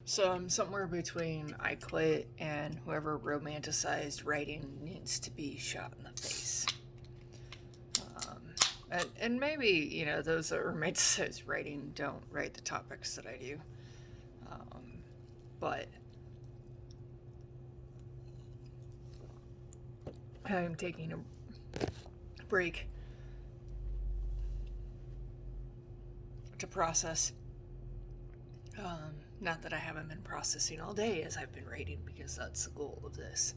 So I'm somewhere between I quit and whoever romanticized writing needs to be shot in the face. And maybe, those that romanticize writing don't write the topics that I do. But I'm taking a break to process. Not that I haven't been processing all day as I've been writing, because that's the goal of this.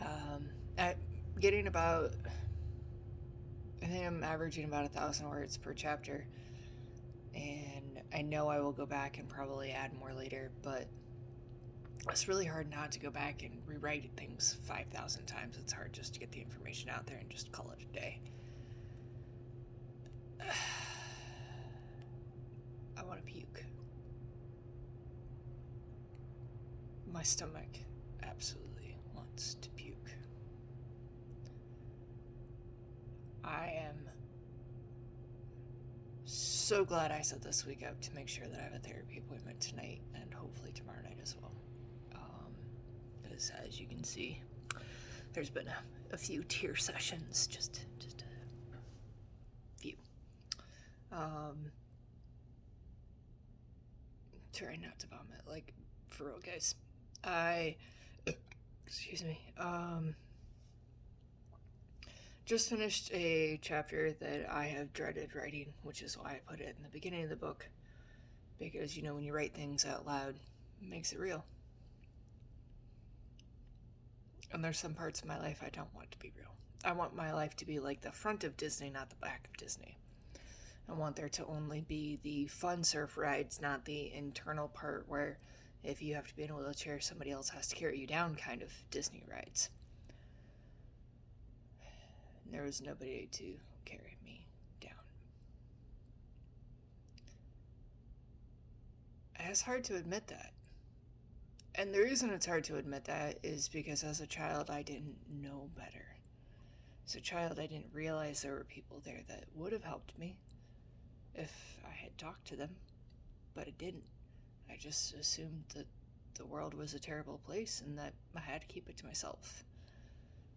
I'm getting about, I think I'm averaging about 1,000 words per chapter, and I know I will go back and probably add more later, but it's really hard not to go back and rewrite things 5,000 times. It's hard just to get the information out there and just call it a day. I want to puke. My stomach absolutely wants to puke. I am so glad I set this week up to make sure that I have a therapy appointment tonight and hopefully tomorrow night as well. Because as you can see, there's been a few tear sessions, just a few. Trying not to vomit, like, for real, guys. Excuse me. Just finished a chapter that I have dreaded writing, which is why I put it in the beginning of the book. Because, when you write things out loud, it makes it real. And there's some parts of my life I don't want to be real. I want my life to be like the front of Disney, not the back of Disney. I want there to only be the fun surf rides, not the internal part where if you have to be in a wheelchair, somebody else has to carry you down kind of Disney rides. And there was nobody to carry me down. It's hard to admit that. And the reason it's hard to admit that is because as a child, I didn't know better. As a child, I didn't realize there were people there that would have helped me if I had talked to them, but I didn't. I just assumed that the world was a terrible place and that I had to keep it to myself.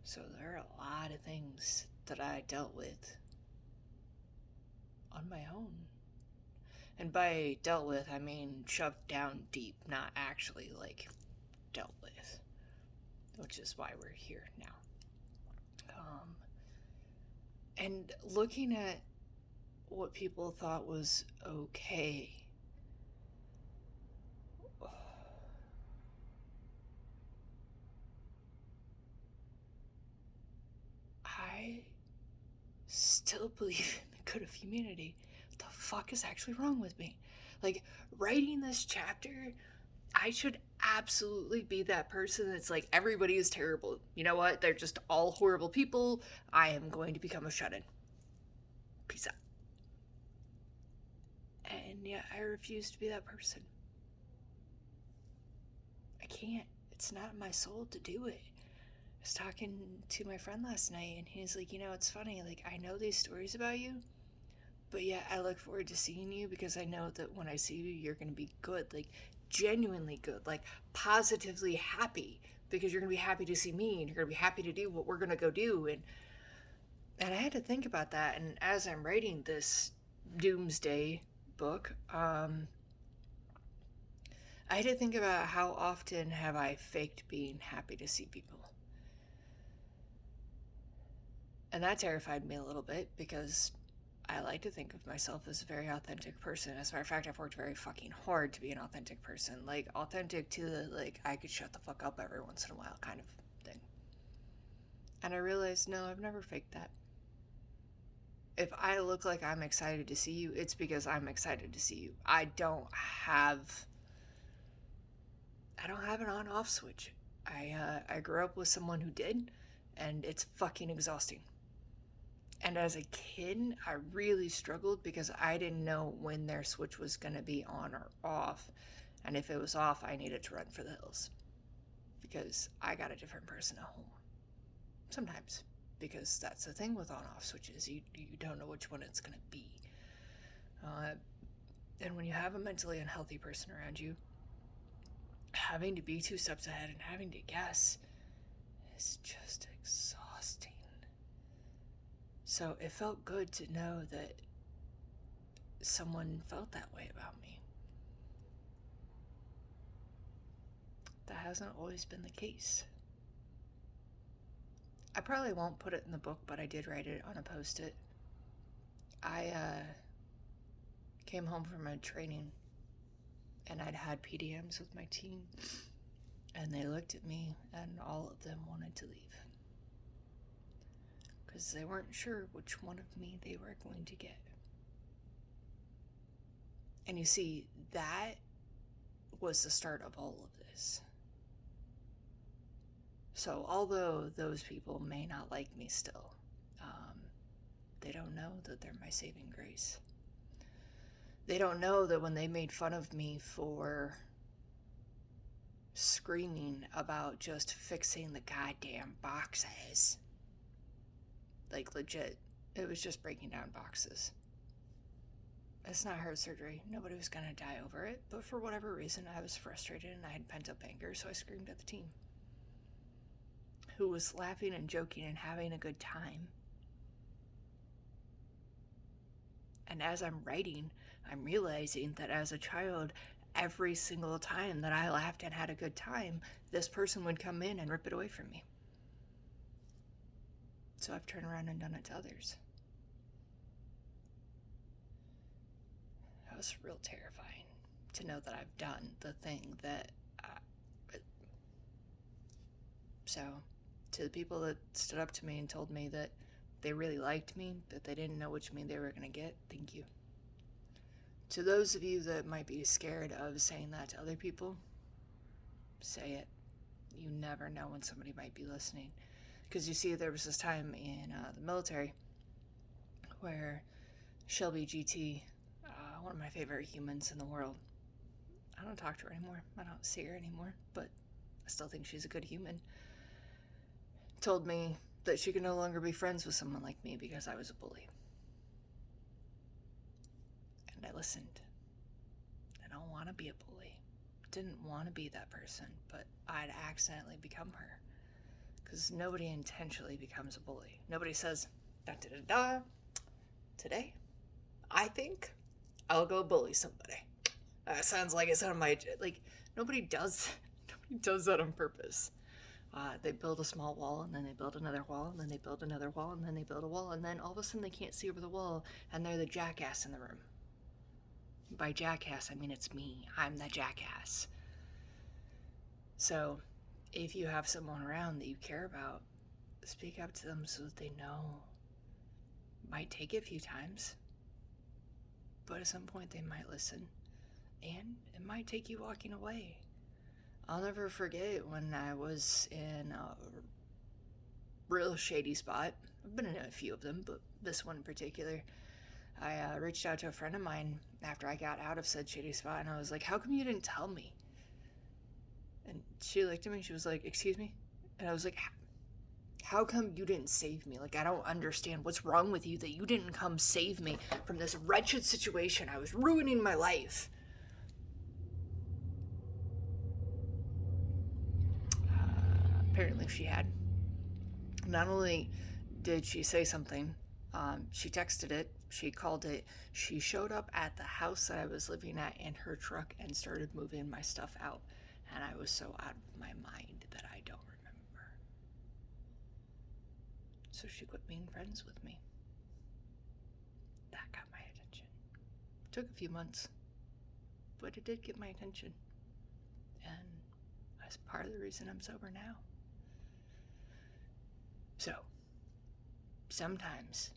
So there are a lot of things that I dealt with on my own. And by dealt with, I mean shoved down deep, not actually, dealt with. Which is why we're here now. And looking at what people thought was okay, I still believe in the good of humanity. What the fuck is actually wrong with me? Writing this chapter, I should absolutely be that person that's like, everybody is terrible. You know what? They're just all horrible people. I am going to become a shut-in. Peace out. And yet I refuse to be that person. I can't. It's not in my soul to do it. I was talking to my friend last night, and he's like, it's funny, I know these stories about you, but yet I look forward to seeing you because I know that when I see you, you're going to be good, genuinely good, positively happy, because you're going to be happy to see me, and you're going to be happy to do what we're going to go do, and I had to think about that, and as I'm writing this doomsday book, I had to think about how often have I faked being happy to see people. And that terrified me a little bit because I like to think of myself as a very authentic person. As a matter of fact, I've worked very fucking hard to be an authentic person. Authentic to the, I could shut the fuck up every once in a while kind of thing. And I realized, no, I've never faked that. If I look like I'm excited to see you, it's because I'm excited to see you. I don't have an on-off switch. I grew up with someone who did, and it's fucking exhausting. And as a kid, I really struggled because I didn't know when their switch was going to be on or off. And if it was off, I needed to run for the hills. Because I got a different person at home. Sometimes. Because that's the thing with on-off switches. You don't know which one it's going to be. And when you have a mentally unhealthy person around you, having to be 2 steps ahead and having to guess is just exhausting. So it felt good to know that someone felt that way about me. That hasn't always been the case. I probably won't put it in the book, but I did write it on a post-it. I came home from a training and I'd had PDMs with my team, and they looked at me and all of them wanted to leave because they weren't sure which one of me they were going to get. And you see, that was the start of all of this. So although those people may not like me still, they don't know that they're my saving grace. They don't know that when they made fun of me for screaming about just fixing the goddamn boxes, like legit, it was just breaking down boxes. It's not heart surgery. Nobody was gonna die over it, but for whatever reason, I was frustrated and I had pent up anger, so I screamed at the team, who was laughing and joking and having a good time. And as I'm writing, I'm realizing that as a child, every single time that I laughed and had a good time, this person would come in and rip it away from me. So I've turned around and done it to others. That was real terrifying to know that I've done the thing that... So, to the people that stood up to me and told me that they really liked me, but they didn't know which me they were going to get, thank you. To those of you that might be scared of saying that to other people, say it. You never know when somebody might be listening. Because you see, there was this time in the military where Shelby GT, one of my favorite humans in the world, I don't talk to her anymore. I don't see her anymore, but I still think she's a good human, told me that she could no longer be friends with someone like me because I was a bully. And I listened. I don't want to be a bully. Didn't want to be that person, but I'd accidentally become her. Because nobody intentionally becomes a bully. Nobody says, da-da-da-da, today, I think I'll go bully somebody. That sounds like it's on my... Like, nobody does that on purpose. They build a small wall, and then they build another wall, and then they build another wall, and then they build a wall, and then all of a sudden they can't see over the wall, and they're the jackass in the room. By jackass, I mean it's me. I'm the jackass. So, if you have someone around that you care about, speak up to them so that they know. Might take it a few times, but at some point they might listen, and it might take you walking away. I'll never forget when I was in a real shady spot. I've been in a few of them, but this one in particular. I reached out to a friend of mine after I got out of said shady spot, and I was like, how come you didn't tell me? And she looked at me, she was like, excuse me? And I was like, how come you didn't save me? Like, I don't understand. What's wrong with you that you didn't come save me from this wretched situation? I was ruining my life. Apparently she had. Not only did she say something, she texted it, she called it, she showed up at the house that I was living at in her truck and started moving my stuff out. And I was so out of my mind that I don't remember. So she quit being friends with me. That got my attention. Took a few months, but it did get my attention. And that's part of the reason I'm sober now. So, sometimes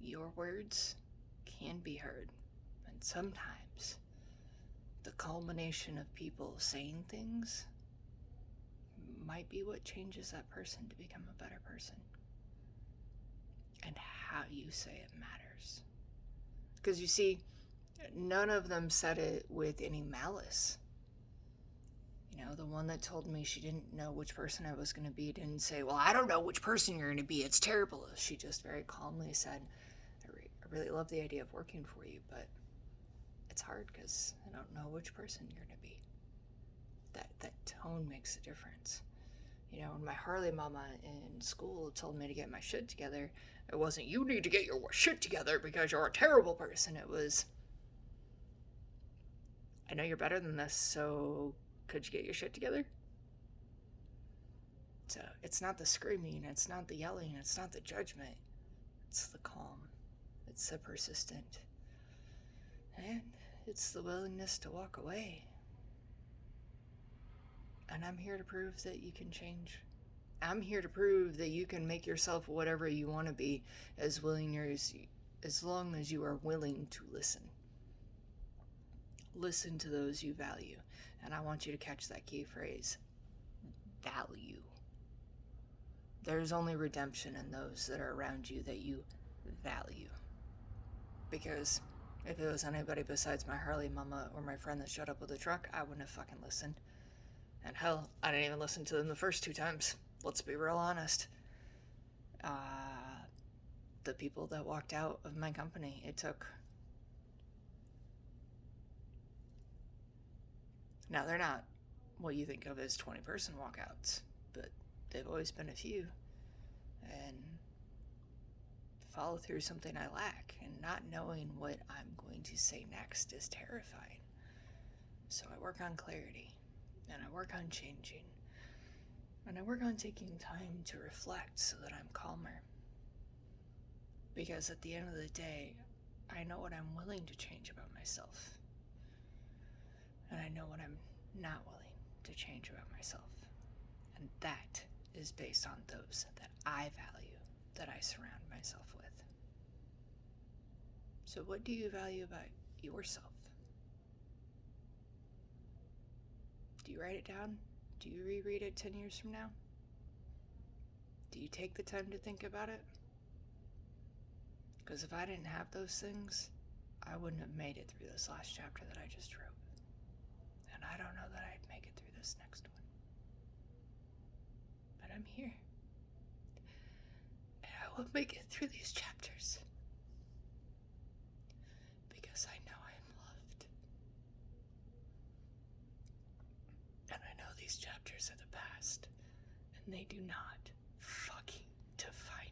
your words can be heard, and sometimes the culmination of people saying things might be what changes that person to become a better person. And how you say it matters. Because you see, none of them said it with any malice. You know, the one that told me she didn't know which person I was going to be didn't say, well, I don't know which person you're going to be. It's terrible. She just very calmly said, I really love the idea of working for you, but it's hard because I don't know which person you're going to be. That tone makes a difference. You know, when my Harley mama in school told me to get my shit together, it wasn't, you need to get your shit together because you're a terrible person. It was, I know you're better than this, so could you get your shit together? So it's not the screaming, it's not the yelling, it's not the judgment, it's the calm, it's the persistent, and it's the willingness to walk away. And I'm here to prove that you can change. I'm here to prove that you can make yourself whatever you want to be as long as you are willing to listen. Listen to those you value. And I want you to catch that key phrase, value. There's only redemption in those that are around you that you value. Because if it was anybody besides my Harley mama or my friend that showed up with a truck, I wouldn't have fucking listened. And hell, I didn't even listen to them the first 2 times. Let's be real honest. The people that walked out of my company, it took... Now, they're not what you think of as 20-person walkouts, but they've always been a few. And follow through something I lack, and not knowing what I'm going to say next is terrifying. So I work on clarity, and I work on changing, and I work on taking time to reflect so that I'm calmer. Because at the end of the day, I know what I'm willing to change about myself. And I know what I'm not willing to change about myself. And that is based on those that I value, that I surround myself with. So what do you value about yourself? Do you write it down? Do you reread it 10 years from now? Do you take the time to think about it? Because if I didn't have those things, I wouldn't have made it through this last chapter that I just wrote. And I don't know that I'd make it through this next one. But I'm here. And I will make it through these chapters. Because I know I'm loved. And I know these chapters are the past. And they do not fucking define